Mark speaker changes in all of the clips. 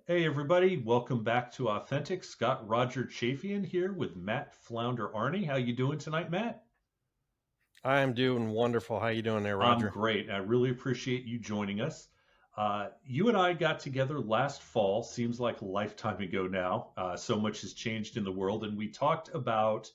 Speaker 1: Hey everybody, welcome back to Authentic. Scott Roger Chafian here with Matt Flounder Arnie. How you doing tonight, Matt?
Speaker 2: I am doing wonderful. How you doing there,
Speaker 1: I'm
Speaker 2: Roger?
Speaker 1: great. I really appreciate you joining us. You and I got together last fall, seems like a lifetime ago now. So much has changed in the world, and we talked about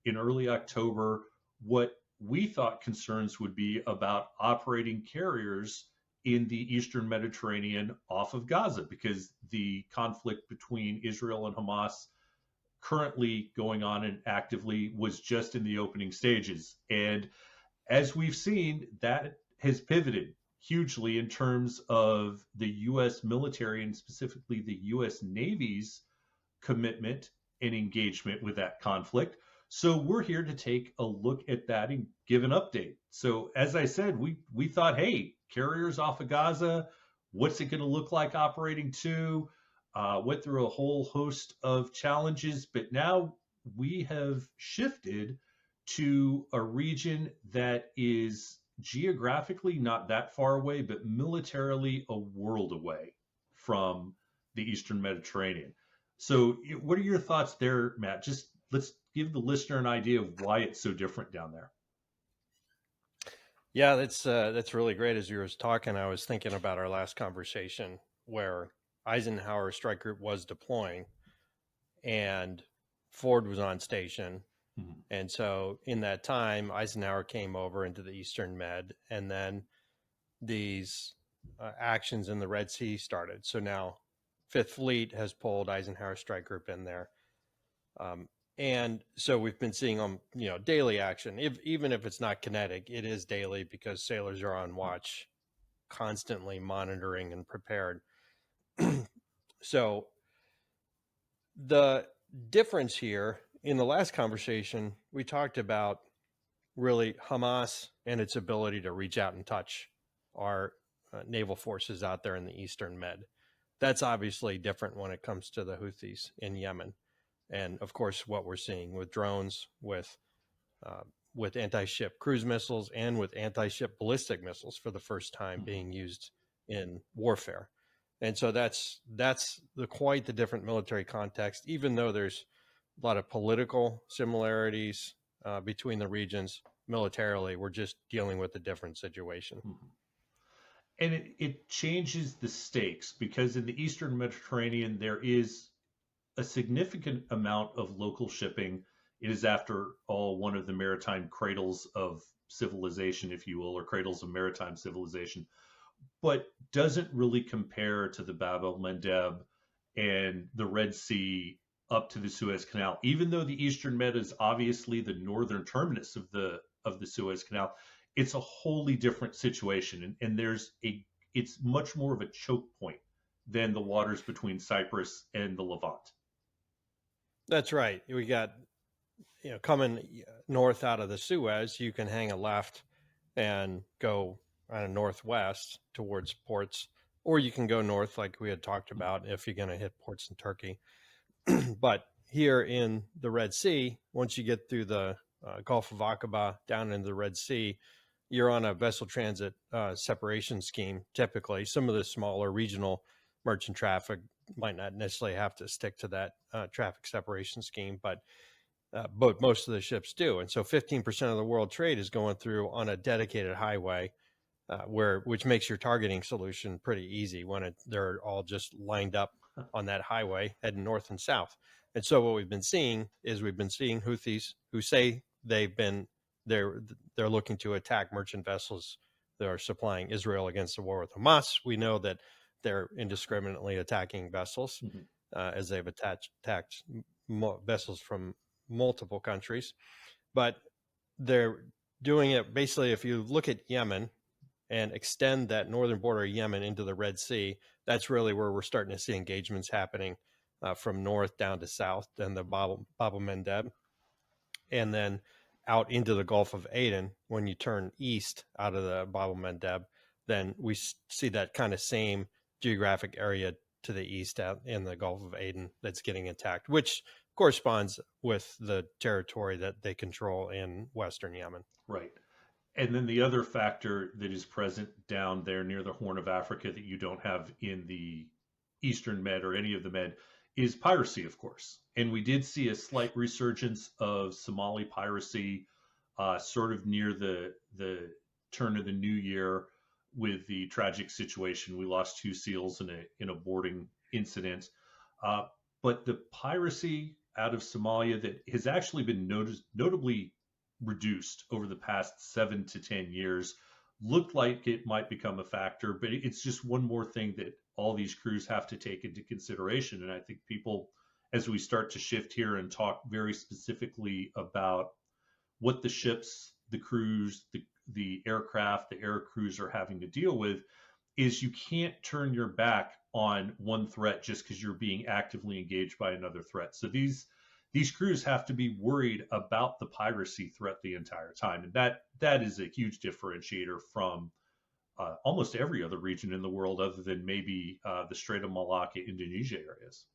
Speaker 1: in early October what we thought concerns would be about operating carriers in the Eastern Mediterranean off of Gaza, because the conflict between Israel and Hamas currently going on and actively was just in the opening stages. And as we've seen, that has pivoted hugely in terms of the U.S. military and specifically the U.S. Navy's commitment and engagement with that conflict. So we're here to take a look at that and give an update. So as I said, we thought, hey, carriers off of Gaza, what's it going to look like operating to? Went through a whole host of challenges, but now we have shifted to a region that is geographically not that far away, but militarily a world away from the Eastern Mediterranean. So, what are your thoughts there, Matt? Just let's give the listener an idea of why it's so different down there.
Speaker 2: Yeah, that's really great. As you were talking, I was thinking about our last conversation where Eisenhower Strike Group was deploying and Ford was on station.
Speaker 1: Mhm.
Speaker 2: And so in that time, Eisenhower came over into the Eastern Med, and then these actions in the Red Sea started. So now Fifth Fleet has pulled Eisenhower Strike Group in there. Um, and so we've been seeing them, daily action. Even if it's not kinetic, it is daily because sailors are on watch, constantly monitoring and prepared. So the difference here in the last conversation, we talked about really Hamas and its ability to reach out and touch our naval forces out there in the Eastern Med. That's obviously different when it comes to the Houthis in Yemen. And of course, what we're seeing with drones, uh, with anti-ship cruise missiles, and with anti-ship ballistic missiles for the first time
Speaker 1: Mhm.
Speaker 2: being used in warfare. And so that's quite the different military context. Even though there's a lot of political similarities between the regions, militarily, we're just dealing with a different situation.
Speaker 1: Mhm. And it changes the stakes because in the Eastern Mediterranean, there is a significant amount of local shipping. It is, after all, one of the maritime cradles of civilization, if you will, or cradles of maritime civilization, but doesn't really compare to the Bab el Mandeb and the Red Sea up to the Suez Canal. Even though the Eastern Med is obviously the northern terminus of the Suez Canal, it's a wholly different situation, and there's a it's much more of a choke point than the waters between Cyprus and the Levant.
Speaker 2: That's right. We got coming north out of the Suez, you can hang a left and go northwest towards ports, or you can go north like we had talked about if you're going to hit ports in Turkey. But here in the Red Sea, once you get through the Gulf of Aqaba down into the Red Sea, you're on a vessel transit separation scheme. Typically, some of the smaller regional merchant traffic might not necessarily have to stick to that traffic separation scheme, but most of the ships do. And so 15% of the world trade is going through on a dedicated highway, which makes your targeting solution pretty easy when they're all just lined up on that highway heading north and south. And so what we've been seeing Houthis who say they're they're looking to attack merchant vessels that are supplying Israel against the war with Hamas. We know that they're indiscriminately attacking vessels
Speaker 1: Mhm.
Speaker 2: as they've attacked vessels from multiple countries, but they're doing it basically. If you look at Yemen and extend that northern border of Yemen into the Red Sea, that's really where we're starting to see engagements happening from north down to south, and the Bab el Mandeb, and then out into the Gulf of Aden. When you turn east out of the Bab el Mandeb, then we see that kind of same geographic area to the east out in the Gulf of Aden that's getting attacked, which corresponds with the territory that they control in western Yemen.
Speaker 1: Right. And then the other factor that is present down there near the Horn of Africa that you don't have in the Eastern Med or any of the Med, is piracy, of course. And we did see a slight resurgence of Somali piracy sort of near the turn of the new year with the tragic situation. We lost 2 SEALs in a boarding incident. Uh, but the piracy out of Somalia that has actually been notably reduced over the past 7 to 10 years looked like it might become a factor, but it's just one more thing that all these crews have to take into consideration. And I think people, as we start to shift here and talk very specifically about what the ships, the crews, the aircraft, the air crews are having to deal with, is you can't turn your back on one threat just because you're being actively engaged by another threat. So these crews have to be worried about the piracy threat the entire time, and that is a huge differentiator from almost every other region in the world, other than maybe the Strait of Malacca, Indonesia areas.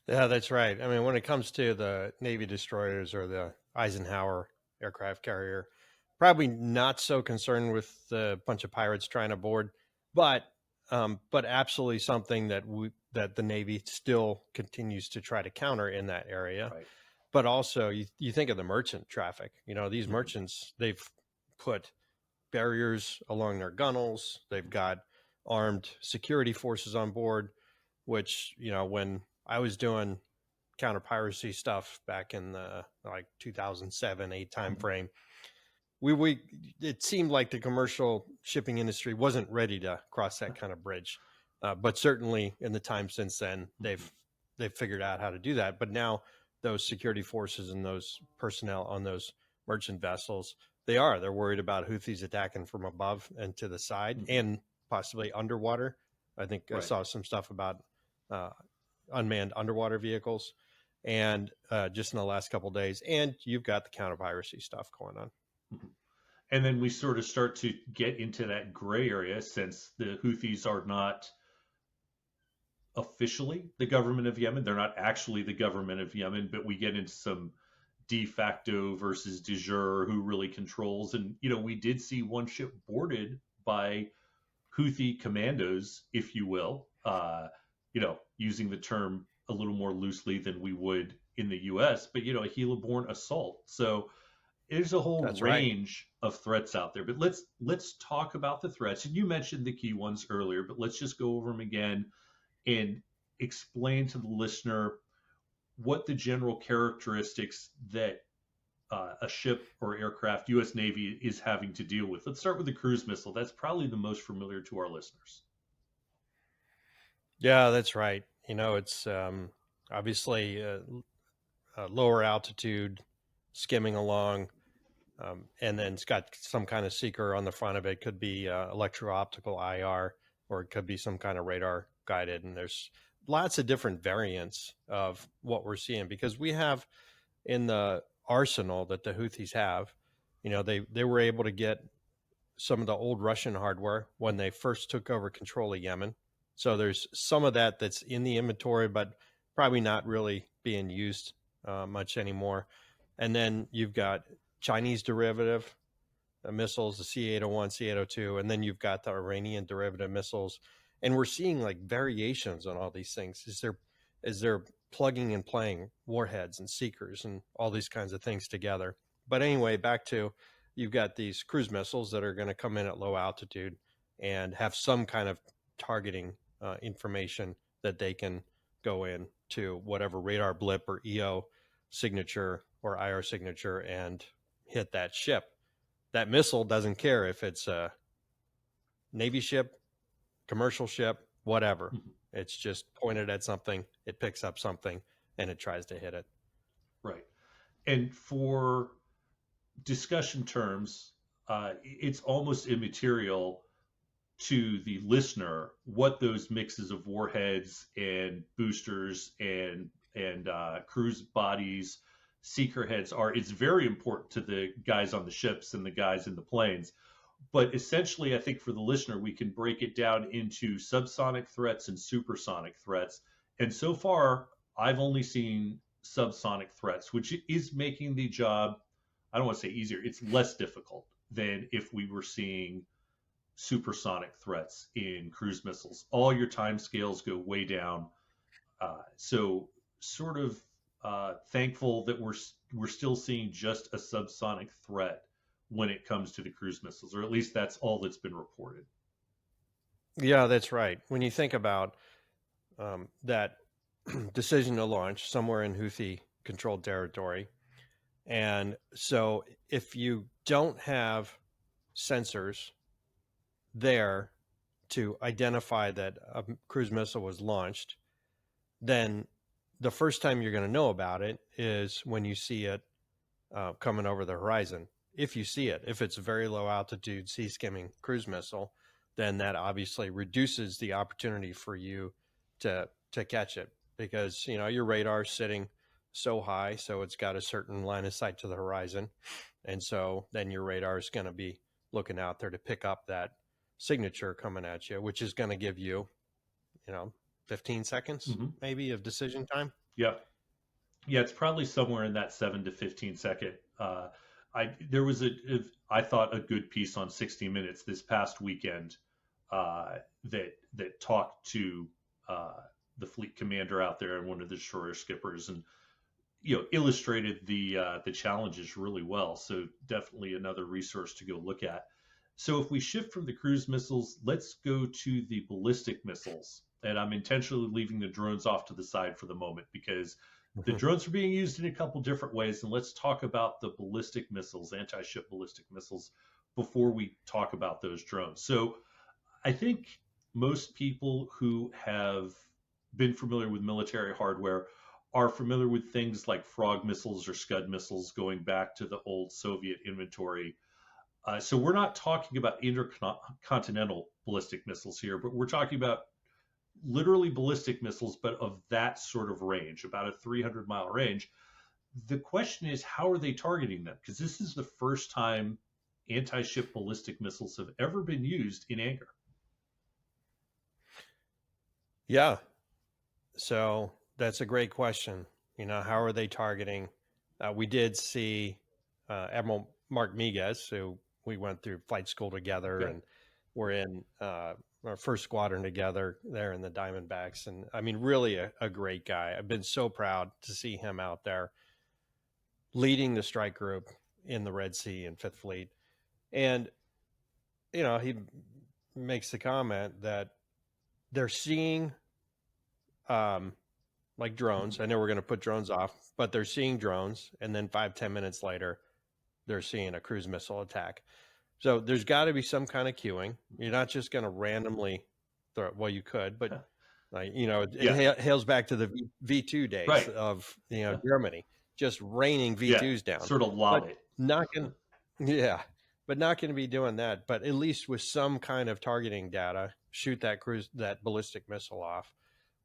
Speaker 2: Yeah, that's right. I mean, when it comes to the Navy destroyers or the Eisenhower aircraft carrier, probably not so concerned with a bunch of pirates trying to board, but absolutely something that the Navy still continues to try to counter in that area.
Speaker 1: Right.
Speaker 2: But also, you think of the merchant traffic. These
Speaker 1: Mhm.
Speaker 2: merchants, they've put barriers along their gunnels. They've got armed security forces on board, which, when I was doing counter piracy stuff back in the like 2007-8 time
Speaker 1: Mhm.
Speaker 2: frame, we it seemed like the commercial shipping industry wasn't ready to cross that kind of bridge. But certainly in the time since then,
Speaker 1: Mhm.
Speaker 2: they've figured out how to do that. But now those security forces and those personnel on those merchant vessels, they're worried about Houthis attacking from above and to the side
Speaker 1: Mhm.
Speaker 2: and possibly underwater. I think I
Speaker 1: Right.
Speaker 2: saw some stuff about uh, unmanned underwater vehicles, and just in the last couple of days. And you've got the counter piracy stuff going on.
Speaker 1: Mhm. And then we sort of start to get into that gray area, since the Houthis are not officially the government of Yemen. They're not actually the government of Yemen, but we get into some de facto versus de jure who really controls. And, we did see one ship boarded by Houthi commandos, if you will, using the term a little more loosely than we would in the US, but, a heliborne assault. So there's a whole
Speaker 2: That's right.
Speaker 1: range of threats out there. But let's talk about the threats. And you mentioned the key ones earlier, but let's just go over them again and explain to the listener what the general characteristics that a ship or aircraft, U.S. Navy, is having to deal with. Let's start with the cruise missile. That's probably the most familiar to our listeners.
Speaker 2: Yeah, that's right. It's obviously lower altitude, skimming along, and then it's got some kind of seeker on the front of it. Could be electro-optical IR, or it could be some kind of radar guided. And there's lots of different variants of what we're seeing, because we have in the arsenal that the Houthis have. They were able to get some of the old Russian hardware when they first took over control of Yemen. So there's some of that that's in the inventory, but probably not really being used much anymore. And then you've got Chinese derivative missiles, the C-801, C-802, and then you've got the Iranian derivative missiles. And we're seeing like variations on all these things. Is there plugging and playing warheads and seekers and all these kinds of things together? But anyway, back to, you've got these cruise missiles that are going to come in at low altitude and have some kind of targeting information that they can go in to whatever radar blip or EO signature or IR signature and hit that ship. That missile doesn't care if it's a Navy ship, commercial ship, whatever.
Speaker 1: Mhm.
Speaker 2: It's just pointed at something, it picks up something, and it tries to hit it.
Speaker 1: Right. And for discussion terms, it's almost immaterial to the listener what those mixes of warheads and boosters and cruise bodies, seeker heads are. It's very important to the guys on the ships and the guys in the planes. But essentially, I think for the listener, we can break it down into subsonic threats and supersonic threats. And so far, I've only seen subsonic threats, which is making the job, I don't want to say easier, it's less difficult than if we were seeing supersonic threats in cruise missiles. All your time scales go way down. So sort of thankful that we're still seeing just a subsonic threat when it comes to the cruise missiles, or at least that's all that's been reported.
Speaker 2: Yeah, that's right. When you think about that decision to launch somewhere in Houthi controlled territory, and so if you don't have sensors there to identify that a cruise missile was launched, then the first time you're going to know about it is when you see it coming over the horizon. If you see it, if it's a very low altitude sea skimming cruise missile, then that obviously reduces the opportunity for you to catch it, because your radar's sitting so high, so it's got a certain line of sight to the horizon, and so then your radar is going to be looking out there to pick up that signature coming at you, which is going to give you 15 seconds
Speaker 1: Mm-hmm.
Speaker 2: maybe of decision time.
Speaker 1: Yep. Yeah, it's probably somewhere in that 7 to 15 second. There was I thought a good piece on 60 Minutes this past weekend that talked to the fleet commander out there and one of the destroyer skippers, and illustrated the challenges really well. So definitely another resource to go look at. So if we shift from the cruise missiles, let's go to the ballistic missiles. And I'm intentionally leaving the drones off to the side for the moment because the drones are being used in a couple different ways. And let's talk about the ballistic missiles, anti-ship ballistic missiles, before we talk about those drones. So I think most people who have been familiar with military hardware are familiar with things like Frog missiles or Scud missiles going back to the old Soviet inventory. So we're not talking about intercontinental ballistic missiles here, but we're talking about literally ballistic missiles, but of that sort of range, about a 300-mile range. The question is, how are they targeting them? Because this is the first time anti-ship ballistic missiles have ever been used in anger.
Speaker 2: Yeah. So that's a great question. How are they targeting? We did see Admiral Mark Miguez, who we went through flight school together,
Speaker 1: Okay.
Speaker 2: and we're in our first squadron together there in the Diamondbacks. And I mean, really a great guy. I've been so proud to see him out there leading the strike group in the Red Sea and Fifth Fleet. And, he makes the comment that they're seeing like drones. I know we're going to put drones off, but they're seeing drones. And then 5-10 minutes later, they're seeing a cruise missile attack. So there's got to be some kind of queuing. You're not just going to randomly throw it. Well, you could, but it hails back to the V2 days
Speaker 1: Right.
Speaker 2: of, Germany, just raining V2s down.
Speaker 1: Sort of lob it.
Speaker 2: Not going but not going to be doing that. But at least with some kind of targeting data, shoot that ballistic missile off,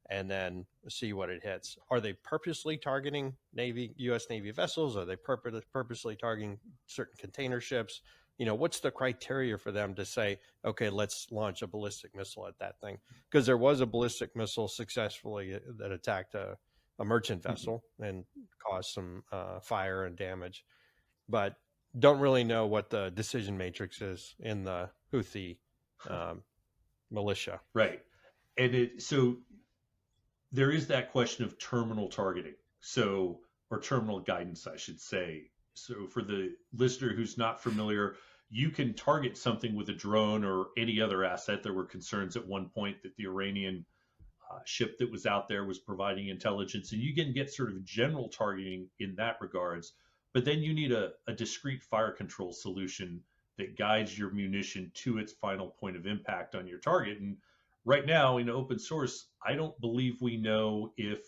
Speaker 2: and then see what it hits. Are they purposely targeting U.S. Navy vessels? Are they purposely targeting certain container ships? What's the criteria for them to say, okay, let's launch a ballistic missile at that thing? Because there was a ballistic missile successfully that attacked a merchant vessel and caused some fire and damage, but don't really know what the decision matrix is in the Houthi militia.
Speaker 1: Right. And so there is that question of terminal targeting. Or terminal guidance, I should say. So for the listener who's not familiar, you can target something with a drone or any other asset. There were concerns at one point that the Iranian ship that was out there was providing intelligence, and you can get sort of general targeting in that regards. But then you need a discrete fire control solution that guides your munition to its final point of impact on your target. And right now in open source, I don't believe we know if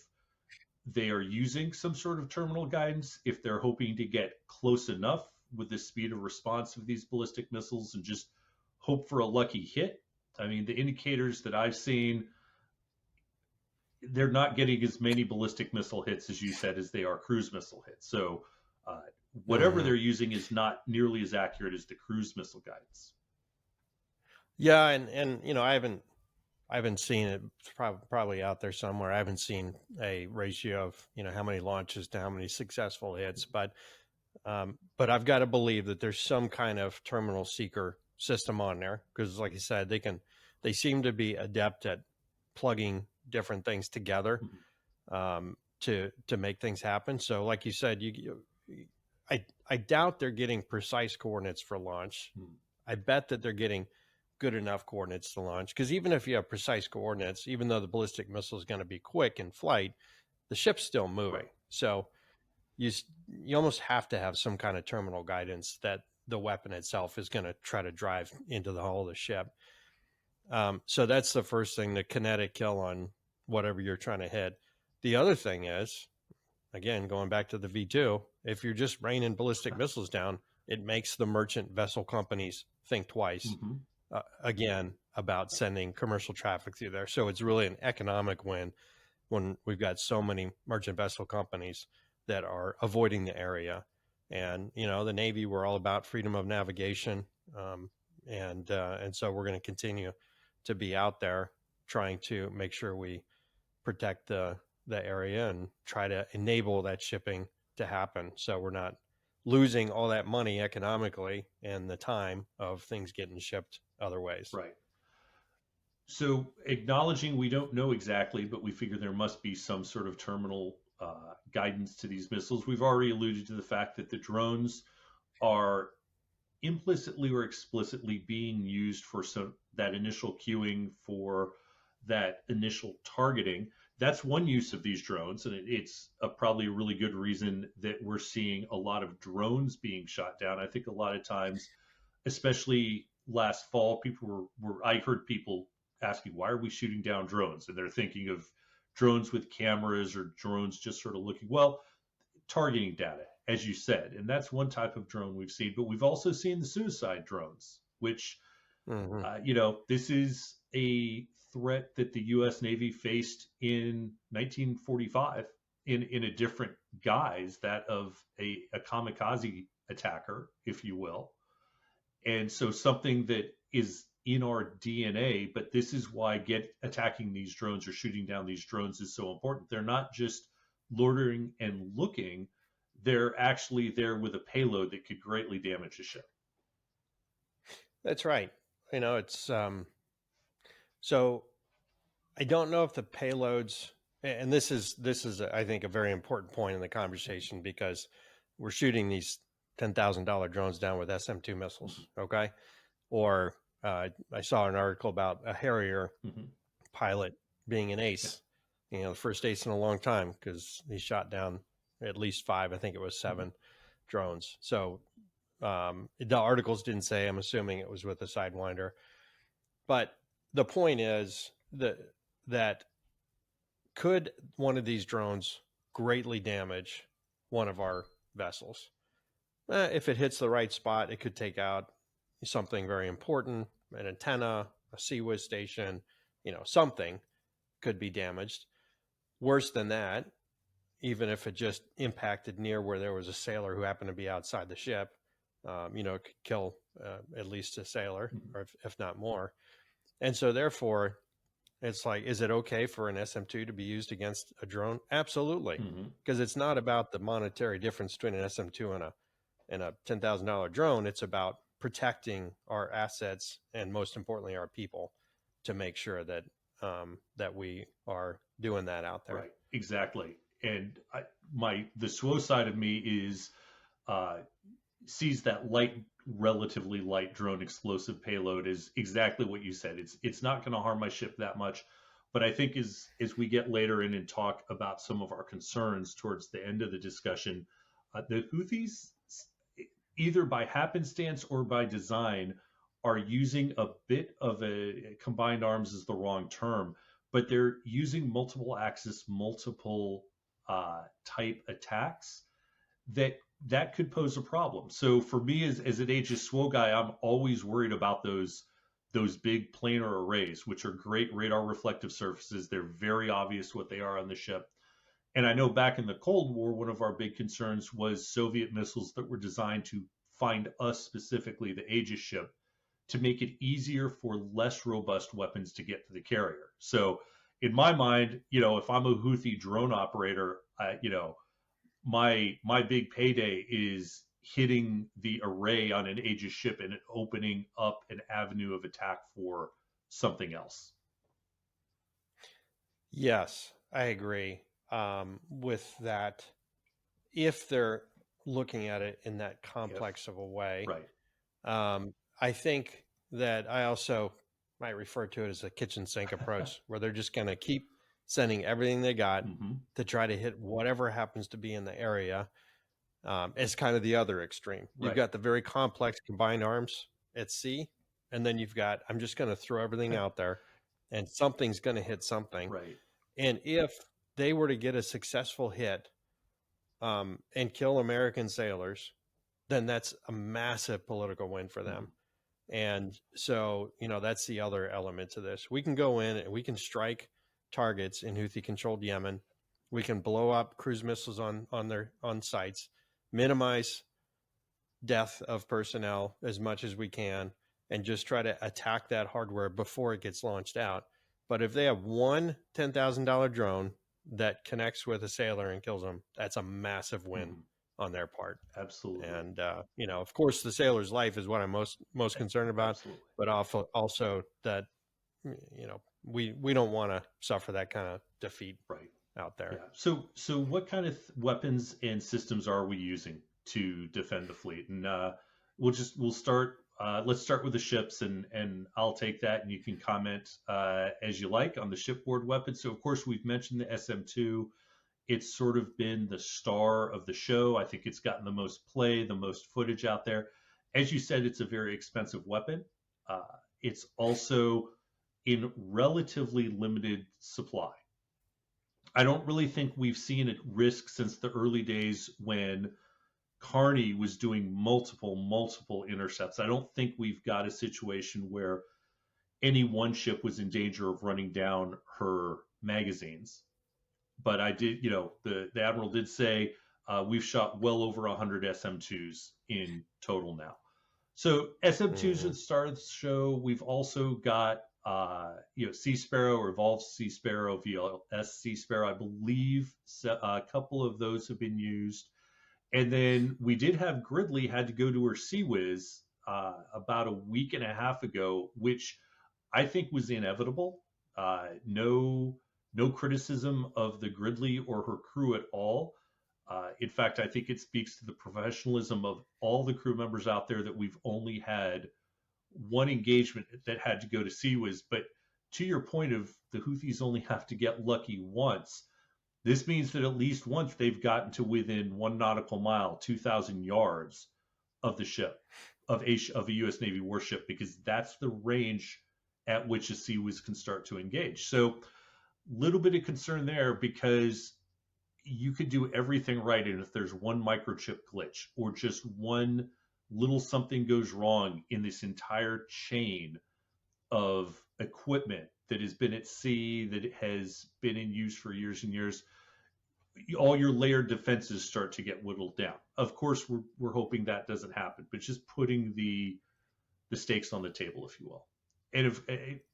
Speaker 1: they are using some sort of terminal guidance, if they're hoping to get close enough with the speed of response of these ballistic missiles and just hope for a lucky hit. I mean, the indicators that I've seen, they're not getting as many ballistic missile hits, as you said, as they are cruise missile hits. So whatever they're using is not nearly as accurate as the cruise missile guidance.
Speaker 2: Yeah, and I haven't seen it. It's probably out there somewhere. I haven't seen a ratio of how many launches to how many successful hits, but I've got to believe that there's some kind of terminal seeker system on there because, like you said, they seem to be adept at plugging different things together to make things happen. So, like you said, I doubt they're getting precise coordinates for launch. I bet that they're getting good enough coordinates to launch, because even if you have precise coordinates, even though the ballistic missile is going to be quick in flight, the ship's still moving.
Speaker 1: Right.
Speaker 2: So you almost have to have some kind of terminal guidance that the weapon itself is going to try to drive into the hull of the ship. So that's the first thing, the kinetic kill on whatever you're trying to hit. The other thing is, again, going back to the V2, if you're just raining ballistic missiles down, it makes the merchant vessel companies think twice, again, about sending commercial traffic through there. So it's really an economic win when we've got so many merchant vessel companies that are avoiding the area. And, you know, the Navy, we're all about freedom of navigation. And so we're going to continue to be out there trying to make sure we protect the area and try to enable that shipping to happen, so we're not losing all that money economically and the time of things getting shipped other ways.
Speaker 1: Right. So acknowledging we don't know exactly, but we figure there must be some sort of terminal guidance to these missiles. We've already alluded to the fact that the drones are implicitly or explicitly being used for that initial queuing, for that initial targeting. That's one use of these drones, and it's probably a really good reason that we're seeing a lot of drones being shot down. I think a lot of times, especially last fall, people I heard people asking, why are we shooting down drones? And they're thinking of drones with cameras or drones just sort of looking, well, targeting data, as you said. And that's one type of drone we've seen. But we've also seen the suicide drones, which, you know, this is a threat that the U.S. Navy faced in 1945 in a different guise, that of a kamikaze attacker, if you will. And so something that is in our DNA, but this is why attacking these drones or shooting down these drones is so important. They're not just loitering and looking, they're actually there with a payload that could greatly damage a ship.
Speaker 2: That's right. You know, it's so I don't know if the payloads, and this is I think a very important point in the conversation, because we're shooting these $10,000 drones down with SM-2 missiles, okay? Or I saw an article about a Harrier pilot being an ace, you know, the first ace in a long time, because he shot down at least 5, I think it was 7 drones. So the articles didn't say, I'm assuming it was with a Sidewinder. But the point is that could one of these drones greatly damage one of our vessels? If it hits the right spot, it could take out something very important, an antenna, a CWIS station, you know, something could be damaged. Worse than that, even if it just impacted near where there was a sailor who happened to be outside the ship, you know, it could kill at least a sailor, or if not more. And so therefore, it's like, is it okay for an SM-2 to be used against a drone? Absolutely. Because it's not about the monetary difference between an SM-2 and a $10,000 drone. It's about protecting our assets and, most importantly, our people, to make sure that that we are doing that out there.
Speaker 1: Right, exactly. And the SWO side of me is sees that relatively light drone explosive payload as exactly what you said. It's not going to harm my ship that much. But I think as we get later in and talk about some of our concerns towards the end of the discussion, the Houthis, either by happenstance or by design, are using a bit of a combined arms is the wrong term, but they're using multiple axis, multiple type attacks that could pose a problem. So for me, as an Aegis SWO guy, I'm always worried about those big planar arrays, which are great radar reflective surfaces. They're very obvious what they are on the ship. And I know back in the Cold War, one of our big concerns was Soviet missiles that were designed to find us, specifically the Aegis ship, to make it easier for less robust weapons to get to the carrier. So in my mind, you know, if I'm a Houthi drone operator, you know, my big payday is hitting the array on an Aegis ship and opening up an avenue of attack for something else.
Speaker 2: Yes, I agree with that. If they're looking at it in that complex of a way,
Speaker 1: Right.
Speaker 2: I think that I also might refer to it as a kitchen sink approach, where they're just going to keep sending everything they got to try to hit whatever happens to be in the area. As kind of the other extreme. You've
Speaker 1: Right.
Speaker 2: got the very complex combined arms at sea, and then you've got, I'm just going to throw everything out there, and something's going to hit something.
Speaker 1: Right.
Speaker 2: And if they were to get a successful hit and kill American sailors, then that's a massive political win for them. And so, that's the other element to this. We can go in and we can strike targets in Houthi-controlled Yemen. We can blow up cruise missiles on sites, minimize death of personnel as much as we can, and just try to attack that hardware before it gets launched out. But if they have one $10,000 drone that connects with a sailor and kills them, that's a massive win on their part.
Speaker 1: Absolutely.
Speaker 2: And of course, the sailor's life is what I'm most concerned about.
Speaker 1: Absolutely.
Speaker 2: But also that we don't want to suffer that kind of defeat out there.
Speaker 1: Yeah. So what kind of weapons and systems are we using to defend the fleet? And we'll start. Let's start with the ships, and I'll take that, and you can comment as you like on the shipboard weapons. So of course we've mentioned the SM2. It's sort of been the star of the show. I think it's gotten the most play, the most footage out there. As you said, it's a very expensive weapon. It's also in relatively limited supply. I don't really think we've seen it risk since the early days when Carney was doing multiple intercepts. I don't think we've got a situation where any one ship was in danger of running down her magazines. But I did, the Admiral did say we've shot well over 100 SM2s in total now. So SM2s at the start of the show. We've also got Sea Sparrow or Evolved Sea Sparrow, VLS Sea Sparrow. I believe a couple of those have been used. And then we did have Gridley had to go to her Sea Whiz about a week and a half ago, which I think was inevitable. No criticism of the Gridley or her crew at all. In fact, I think it speaks to the professionalism of all the crew members out there that we've only had one engagement that had to go to Sea Whiz. But to your point of the Houthis only have to get lucky once, this means that at least once they've gotten to within 1 nautical mile, 2,000 yards of the ship, of a U.S. Navy warship, because that's the range at which a Sea Whiz can start to engage. So little bit of concern there, because you could do everything right, and if there's one microchip glitch or just one little something goes wrong in this entire chain of equipment that has been at sea, that has been in use for years and years, all your layered defenses start to get whittled down. Of course, we're hoping that doesn't happen, but just putting the stakes on the table, if you will. And if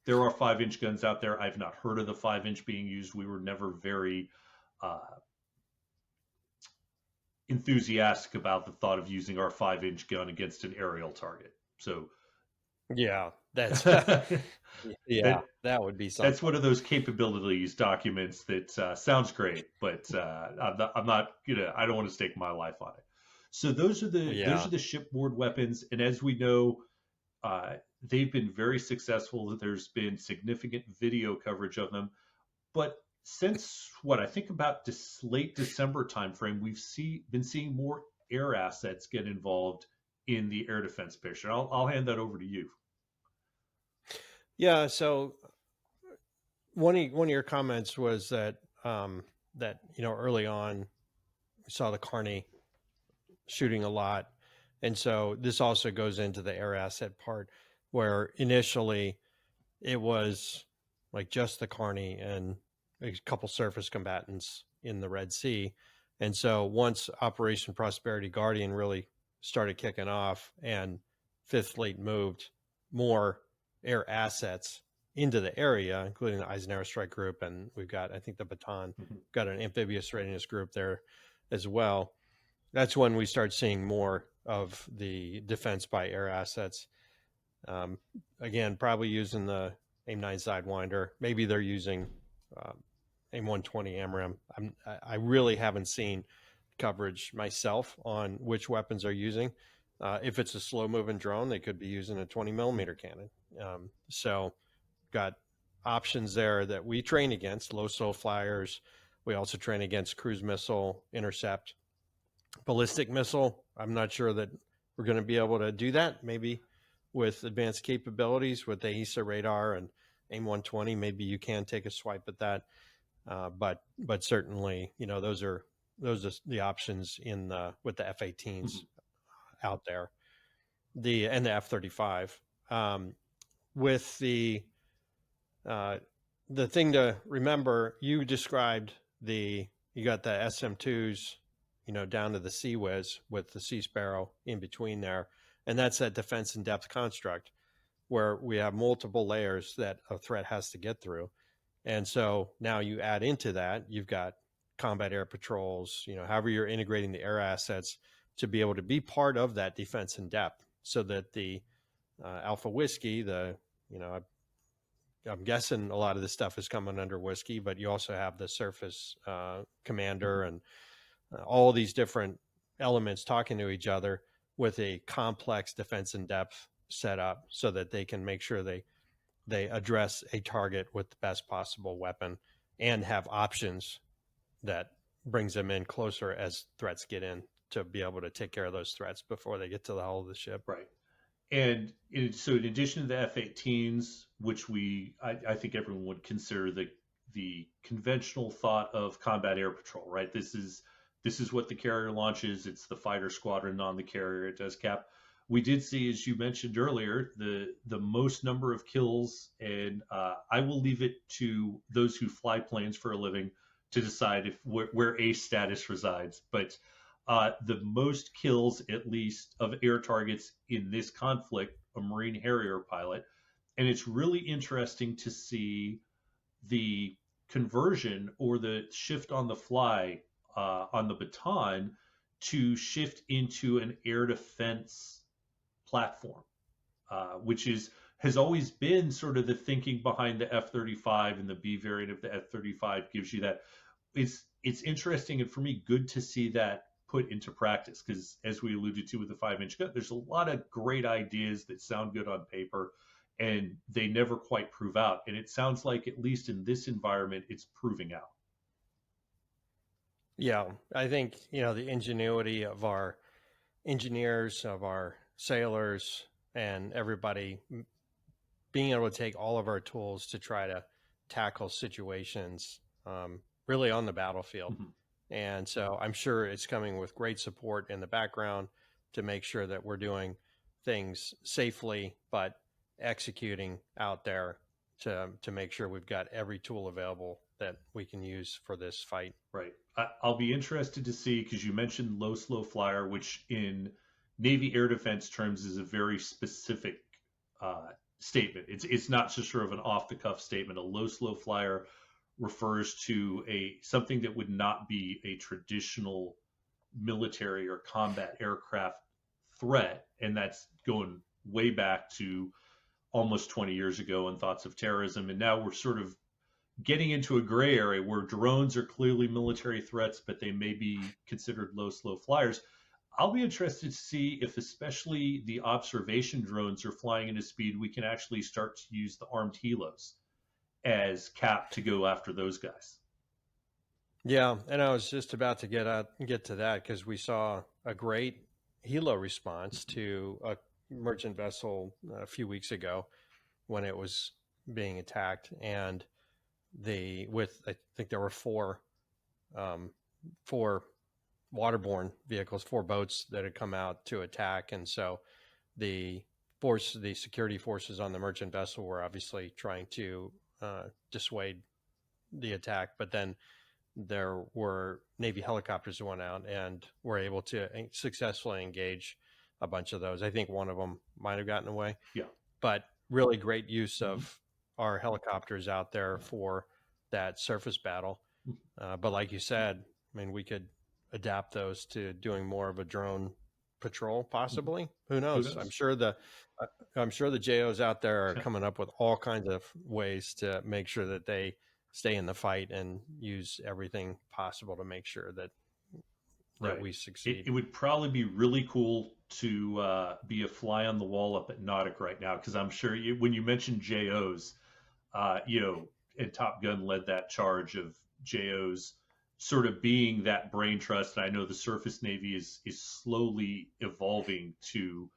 Speaker 1: there are 5-inch guns out there, I've not heard of the 5-inch being used. We were never very enthusiastic about the thought of using our 5-inch gun against an aerial target. So,
Speaker 2: yeah, that's that would be something.
Speaker 1: That's one of those capabilities documents that sounds great, but I'm not I don't want to stake my life on it. So those are the shipboard weapons, and as we know, they've been very successful. There's been significant video coverage of them, but since I think about this late December timeframe, we've been seeing more air assets get involved in the air defense picture. I'll hand that over to you.
Speaker 2: Yeah. So one of your comments was that early on we saw the Carney shooting a lot, and so this also goes into the air asset part, where initially it was like just the Carney and a couple surface combatants in the Red Sea. And so once Operation Prosperity Guardian really started kicking off and Fifth Fleet moved more air assets into the area, including the Eisenhower Strike Group, and we've got, I think, the Bataan, got an amphibious readiness group there as well. That's when we start seeing more of the defense by air assets. Um, Again, probably using the AIM-9 Sidewinder. Maybe they're using AIM-120 AMRAAM. I really haven't seen coverage myself on which weapons are using. If it's a slow-moving drone, they could be using a 20 millimeter cannon. So, got options there that we train against: low, slow flyers. We also train against cruise missile, intercept, ballistic missile. I'm not sure that we're going to be able to do that. Maybe with advanced capabilities with the AESA radar and AIM-120, maybe you can take a swipe at that. But certainly, those are the options in with the F-18s out there, and the F-35. With the thing to remember, you described you got the SM2s, down to the Sea Whiz with the Sea Sparrow in between there, and that's that defense in depth construct where we have multiple layers that a threat has to get through. And so now you add into that, you've got combat air patrols, however you're integrating the air assets to be able to be part of that defense in depth, so that the Alpha Whiskey, I'm guessing a lot of this stuff is coming under Whiskey, but you also have the surface commander and all these different elements talking to each other with a complex defense in depth setup, so that they can make sure they address a target with the best possible weapon and have options that brings them in closer as threats get in, to be able to take care of those threats before they get to the hull of the ship.
Speaker 1: Right. And so, in addition to the F-18s, which I think everyone would consider the conventional thought of combat air patrol, right? This is what the carrier launches. It's the fighter squadron on the carrier. It does cap. We did see, as you mentioned earlier, the most number of kills, and I will leave it to those who fly planes for a living to decide where A status resides. But the most kills, at least, of air targets in this conflict, a Marine Harrier pilot. And it's really interesting to see the conversion or the shift on the fly on the baton to shift into an air defense platform, which has always been sort of the thinking behind the F-35, and the B variant of the F-35 gives you that. It's interesting, and for me, good to see that put into practice, because as we alluded to with the 5-inch gun, there's a lot of great ideas that sound good on paper and they never quite prove out. And it sounds like, at least in this environment, it's proving out.
Speaker 2: Yeah, I think, the ingenuity of our engineers, of our sailors, and everybody being able to take all of our tools to try to tackle situations really on the battlefield.
Speaker 1: Mm-hmm.
Speaker 2: And so I'm sure it's coming with great support in the background to make sure that we're doing things safely, but executing out there to make sure we've got every tool available that we can use for this fight.
Speaker 1: Right. I'll be interested to see, because you mentioned low, slow flyer, which in Navy air defense terms is a very specific statement. It's not just sort of an off the cuff statement. A low, slow flyer refers to something that would not be a traditional military or combat aircraft threat, and that's going way back to almost 20 years ago and thoughts of terrorism. And now we're sort of getting into a gray area where drones are clearly military threats, but they may be considered low, slow flyers. I'll be interested to see if, especially the observation drones are flying into speed, we can actually start to use the armed helos as cap to go after those guys.
Speaker 2: Yeah, and I was just about to get to that, because we saw a great helo response to a merchant vessel a few weeks ago when it was being attacked, and I think there were four waterborne vehicles, 4 boats that had come out to attack, and so the security forces on the merchant vessel were obviously trying to dissuade the attack, but then there were Navy helicopters that went out and were able to successfully engage a bunch of those. I think one of them might have gotten away.
Speaker 1: Yeah.
Speaker 2: But really great use of our helicopters out there for that surface battle. But like you said, I mean, we could adapt those to doing more of a drone patrol, possibly. Who
Speaker 1: Who
Speaker 2: knows?
Speaker 1: knows?
Speaker 2: I'm sure the JOs out there are coming up with all kinds of ways to make sure that they stay in the fight and use everything possible to make sure that
Speaker 1: Right.
Speaker 2: we succeed.
Speaker 1: It would probably be really cool to be a fly on the wall up at Nautic right now, because I'm sure when you mentioned JOs, and Top Gun led that charge of JOs sort of being that brain trust. And I know the surface Navy is slowly evolving to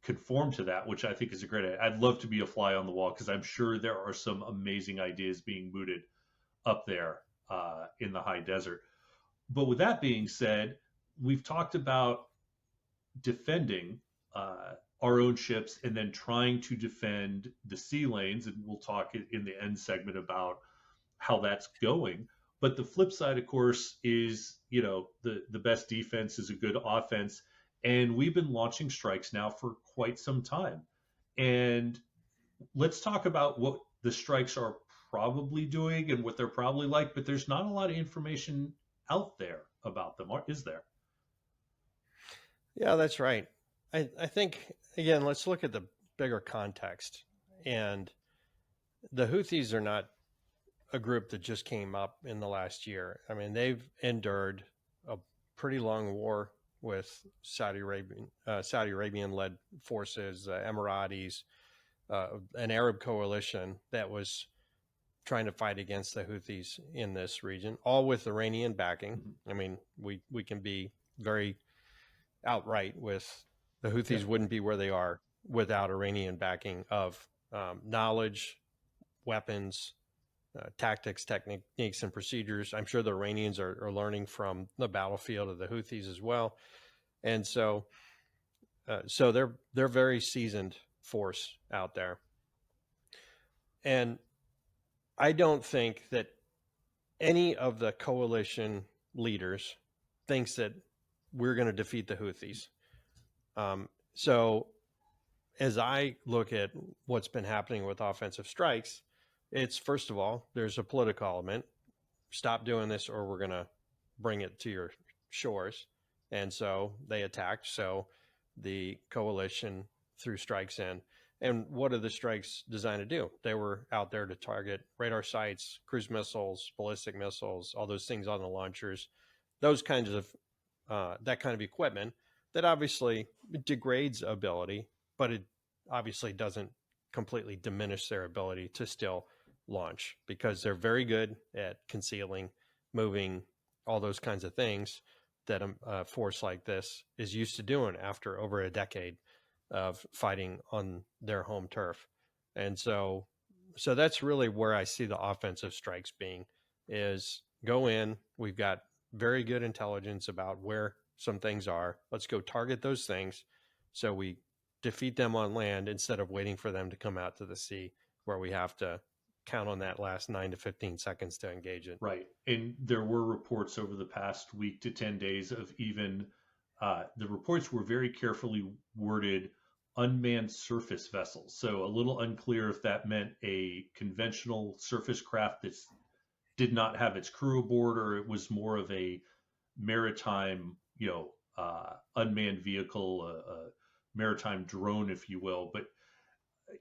Speaker 1: conform to that, which I think is a great idea. I'd love to be a fly on the wall because I'm sure there are some amazing ideas being mooted up there in the high desert. But with that being said, we've talked about defending our own ships and then trying to defend the sea lanes. And we'll talk in the end segment about how that's going. But the flip side, of course, is, the best defense is a good offense. And we've been launching strikes now for quite some time. And let's talk about what the strikes are probably doing and what they're probably like. But there's not a lot of information out there about them, is there?
Speaker 2: Yeah, that's right. I think, again, let's look at the bigger context. And the Houthis are not a group that just came up in the last year. I mean, they've endured a pretty long war with Saudi Arabian led forces, Emiratis, an Arab coalition that was trying to fight against the Houthis in this region, all with Iranian backing.
Speaker 1: Mm-hmm.
Speaker 2: I mean, we can be very outright with the Houthis
Speaker 1: Yeah.
Speaker 2: wouldn't be where they are without Iranian backing of knowledge, weapons, tactics, techniques, and procedures. I'm sure the Iranians are learning from the battlefield of the Houthis as well, and so they're very seasoned force out there, and I don't think that any of the coalition leaders thinks that we're going to defeat the Houthis. So as I look at what's been happening with offensive strikes, it's, first of all, there's a political element. Stop doing this or we're going to bring it to your shores. And so they attacked. So the coalition threw strikes in. And what are the strikes designed to do? They were out there to target radar sites, cruise missiles, ballistic missiles, all those things on the launchers, those kinds of that kind of equipment that obviously degrades ability, but it obviously doesn't completely diminish their ability to still launch, because they're very good at concealing, moving, all those kinds of things that a force like this is used to doing after over a decade of fighting on their home turf. And so that's really where I see the offensive strikes being, is go in, we've got very good intelligence about where some things are. Let's go target those things so we defeat them on land instead of waiting for them to come out to the sea, where we have to count on that last 9 to 15 seconds to engage it.
Speaker 1: Right. And there were reports over the past week to 10 days of even the reports were very carefully worded unmanned surface vessels. So a little unclear if that meant a conventional surface craft that did not have its crew aboard, or it was more of a maritime, unmanned vehicle, a maritime drone, if you will. But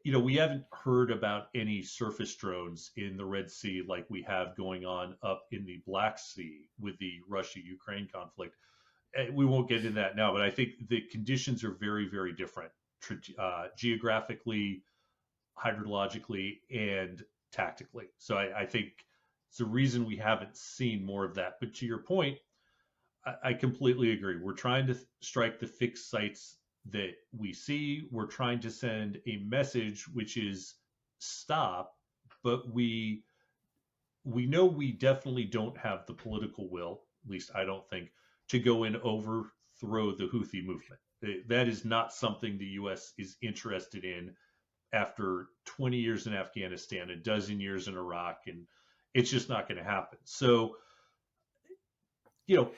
Speaker 1: we haven't heard about any surface drones in the Red Sea like we have going on up in the Black Sea with the Russia-Ukraine conflict. We won't get into that now, but I think the conditions are very, very different geographically, hydrologically, and tactically. So I think it's the reason we haven't seen more of that. But to your point, I completely agree. We're trying to strike the fixed sites that we see. We're trying to send a message, which is stop, but we know we definitely don't have the political will, at least I don't think, to go and overthrow the Houthi movement. That is not something the U.S. is interested in after 20 years in Afghanistan, a dozen years in Iraq, and it's just not going to happen. So,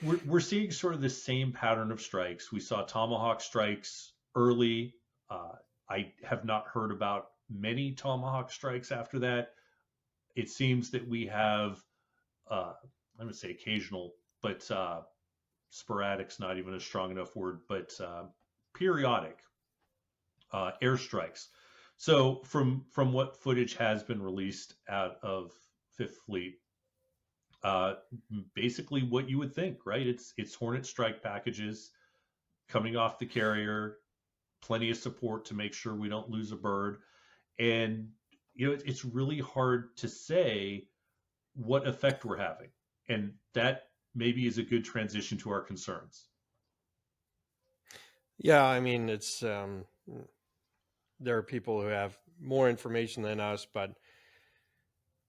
Speaker 1: we're seeing sort of the same pattern of strikes. We saw Tomahawk strikes early. I have not heard about many Tomahawk strikes after that. It seems that we have, I'm going to say occasional, but sporadic's not even a strong enough word, but periodic airstrikes. So from what footage has been released out of Fifth Fleet, uh, basically what you would think, right? It's Hornet strike packages coming off the carrier, plenty of support to make sure we don't lose a bird, and it's really hard to say what effect we're having, and that maybe is a good transition to our concerns.
Speaker 2: Yeah, I mean, it's there are people who have more information than us, but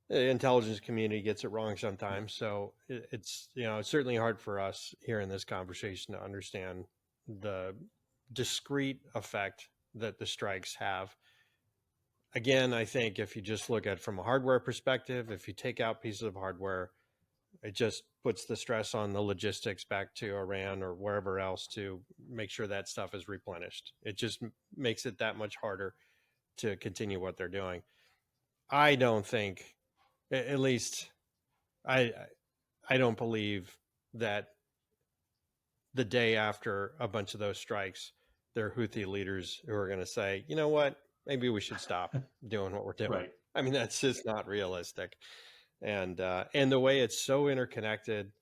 Speaker 2: the intelligence community gets it wrong sometimes. So it's it's certainly hard for us here in this conversation to understand the discrete effect that the strikes have. Again, I think if you just look at it from a hardware perspective, if you take out pieces of hardware, it just puts the stress on the logistics back to Iran or wherever else to make sure that stuff is replenished. It just makes it that much harder to continue what they're doing. I don't think, at least I I don't believe that the day after a bunch of those strikes, there are Houthi leaders who are going to say, you know what, maybe we should stop doing what we're doing.
Speaker 1: Right.
Speaker 2: I mean, that's just not realistic. And the way it's so interconnected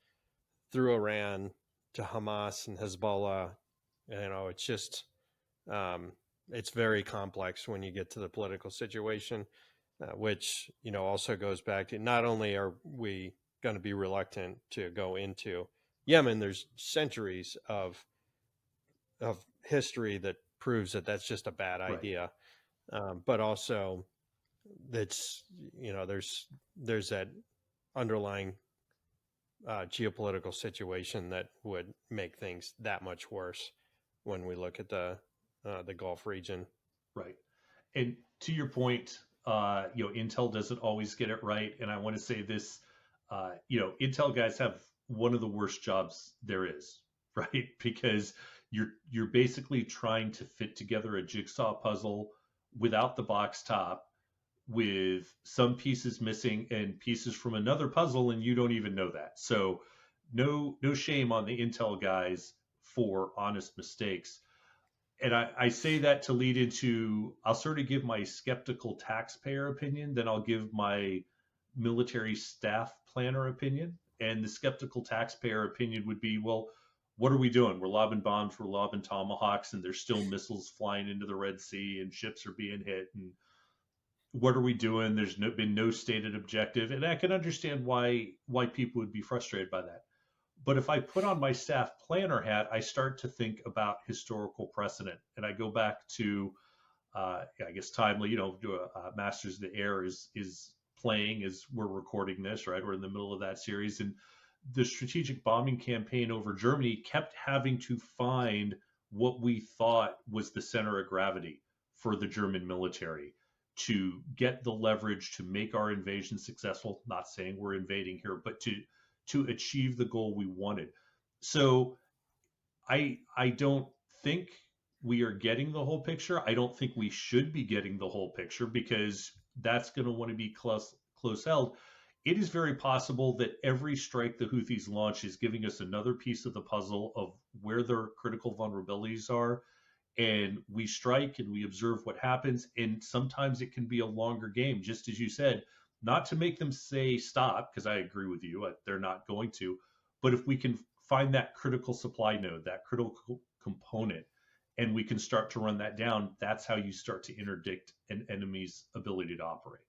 Speaker 2: through Iran to Hamas and Hezbollah, it's just it's very complex when you get to the political situation, which also goes back to not only are we going to be reluctant to go into Yemen, there's centuries of history that proves that that's just a bad
Speaker 1: Right.
Speaker 2: idea, but also that's there's that underlying geopolitical situation that would make things that much worse when we look at the Gulf region.
Speaker 1: Right. And to your point, Intel doesn't always get it right. And I want to say this, Intel guys have one of the worst jobs there is, right? Because you're basically trying to fit together a jigsaw puzzle without the box top, with some pieces missing and pieces from another puzzle, and you don't even know that. So no shame on the Intel guys for honest mistakes. And I say that to lead into, I'll sort of give my skeptical taxpayer opinion, then I'll give my military staff planner opinion. And the skeptical taxpayer opinion would be, well, what are we doing? We're lobbing bombs, we're lobbing tomahawks, and there's still missiles flying into the Red Sea, and ships are being hit. And what are we doing? There's been no stated objective, and I can understand why people would be frustrated by that. But if I put on my staff planner hat, I start to think about historical precedent, and I go back to, I guess, timely. Masters of the Air is playing as we're recording this. Right, we're in the middle of that series, and the strategic bombing campaign over Germany kept having to find what we thought was the center of gravity for the German military to get the leverage to make our invasion successful. Not saying we're invading here, but to achieve the goal we wanted. So I don't think we are getting the whole picture. I don't think we should be getting the whole picture, because that's going to want to be close held. It is very possible that every strike the Houthis launch is giving us another piece of the puzzle of where their critical vulnerabilities are, and we strike and we observe what happens. And sometimes it can be a longer game, just as you said, not to make them say stop, because I agree with you, they're not going to. But if we can find that critical supply node, that critical component, and we can start to run that down, that's how you start to interdict an enemy's ability to operate.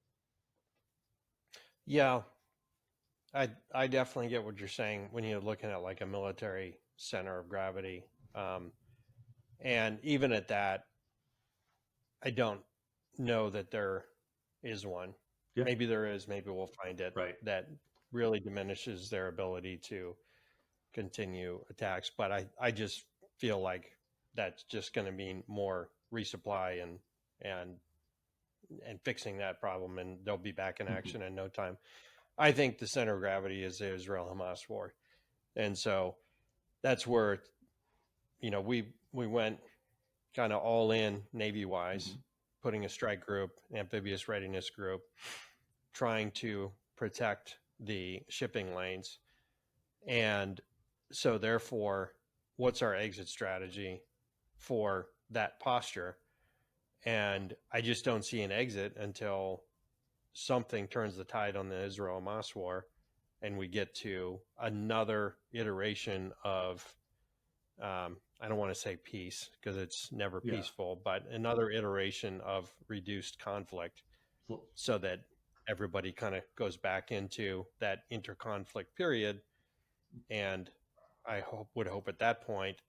Speaker 2: Yeah, I definitely get what you're saying when you're looking at like a military center of gravity. And even at that, I don't know that there is one.
Speaker 1: Yeah.
Speaker 2: Maybe there is, maybe we'll find it,
Speaker 1: Right.
Speaker 2: that really diminishes their ability to continue attacks. But I just feel like that's just going to mean more resupply and fixing that problem, and they'll be back in action in no time. I think the center of gravity is the Israel-Hamas war. And so that's where, we went kind of all in Navy-wise, putting a strike group, amphibious readiness group, trying to protect the shipping lanes. And So therefore, what's our exit strategy for that posture? And I just don't see an exit until something turns the tide on the Israel-Hamas war, and we get to another iteration of, I don't want to say peace because it's never
Speaker 1: Yeah.
Speaker 2: peaceful, but another iteration of reduced conflict, so that everybody kind of goes back into that inter-conflict period. And would hope at that point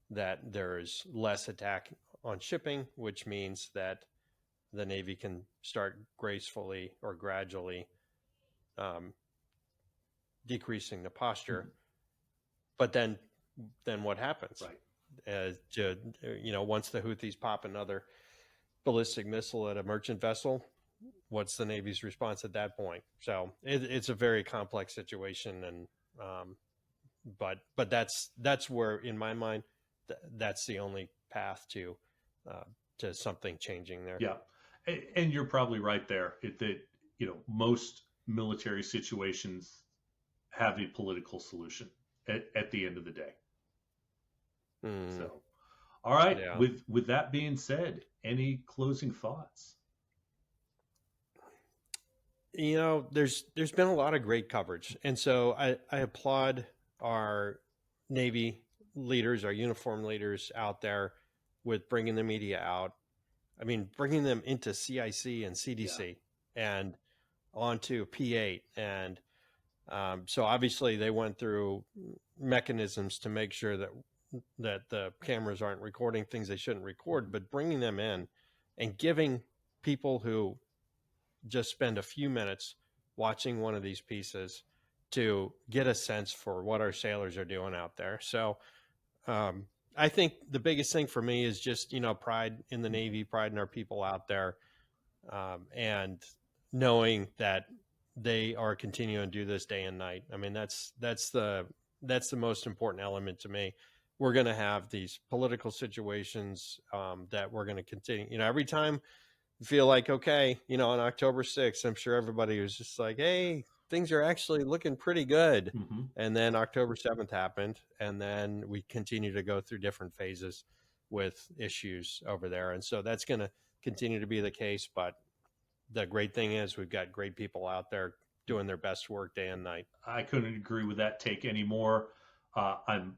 Speaker 2: that there's less attack on shipping, which means that the Navy can start gracefully or gradually um, decreasing the posture.
Speaker 1: Mhm.
Speaker 2: But then what happens?
Speaker 1: Right.
Speaker 2: Once the Houthis pop another ballistic missile at a merchant vessel, what's the Navy's response at that point? So it's a very complex situation, and but that's where, in my mind, that's the only path to something changing there.
Speaker 1: Yeah. And you're probably right there. That most military situations have a political solution at the end of the day.
Speaker 2: Mm,
Speaker 1: So, all right.
Speaker 2: yeah.
Speaker 1: With that being said, any closing thoughts?
Speaker 2: There's been a lot of great coverage, and so I applaud our Navy leaders, our uniform leaders out there, with bringing the media out. I mean, bringing them into CIC and CDC and onto P8, and so obviously they went through mechanisms to make sure that the cameras aren't recording things they shouldn't record, but bringing them in and giving people who just spend a few minutes watching one of these pieces to get a sense for what our sailors are doing out there. So I think the biggest thing for me is just, pride in the Navy, pride in our people out there, and knowing that they are continuing to do this day and night. I mean, that's the most important element to me. We're going to have these political situations that we're going to continue. Every time feel like, okay, on October 6th, I'm sure everybody was just like, hey, things are actually looking pretty good.
Speaker 1: Mm-hmm.
Speaker 2: And then October 7th happened, and then we continue to go through different phases with issues over there. And so that's going to continue to be the case. But the great thing is we've got great people out there doing their best work day and night.
Speaker 1: I couldn't agree with that take anymore. I'm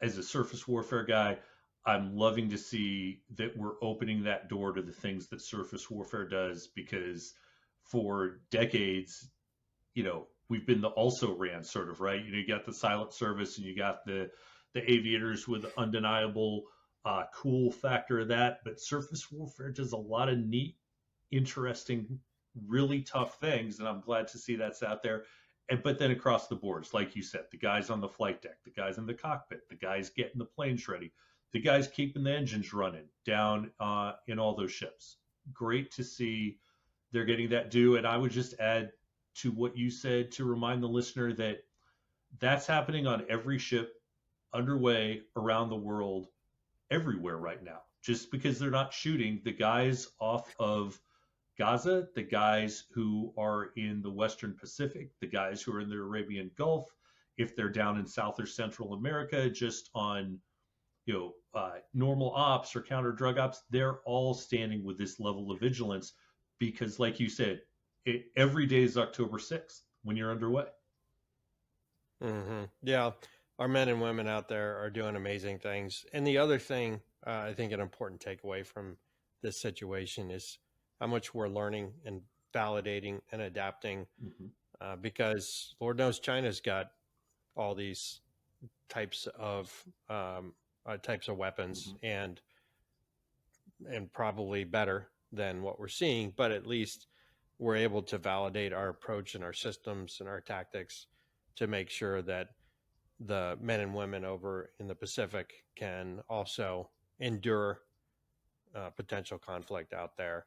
Speaker 1: As a surface warfare guy, I'm loving to see that we're opening that door to the things that surface warfare does, because for decades, we've been the also ran sort of, right? You got the silent service and you got the aviators with undeniable cool factor of that, but surface warfare does a lot of neat, interesting, really tough things, and I'm glad to see that's out there. But then across the boards, like you said, the guys on the flight deck, the guys in the cockpit, the guys getting the planes ready, the guys keeping the engines running down in all those ships. Great to see they're getting that due. And I would just add to what you said to remind the listener that that's happening on every ship underway around the world, everywhere right now. Just because they're not shooting, the guys off of Gaza, the guys who are in the Western Pacific, the guys who are in the Arabian Gulf, if they're down in South or Central America, just on normal ops or counter drug ops, they're all standing with this level of vigilance because, like you said, every day is October 6th when you're underway.
Speaker 2: Mm-hmm. Yeah, our men and women out there are doing amazing things. And the other thing, I think an important takeaway from this situation is how much we're learning and validating and adapting, because Lord knows China's got all these types of weapons, and probably better than what we're seeing, but at least we're able to validate our approach and our systems and our tactics to make sure that the men and women over in the Pacific can also endure potential conflict out there.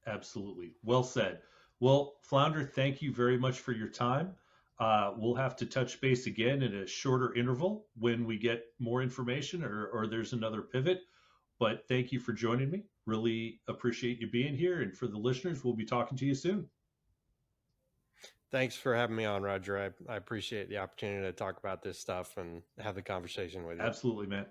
Speaker 1: Absolutely. Well said. Well, Flounder, thank you very much for your time. We'll have to touch base again in a shorter interval when we get more information or there's another pivot. But thank you for joining me. Really appreciate you being here. And for the listeners, we'll be talking to you soon.
Speaker 2: Thanks for having me on, Roger. I appreciate the opportunity to talk about this stuff and have the conversation with you.
Speaker 1: Absolutely, man.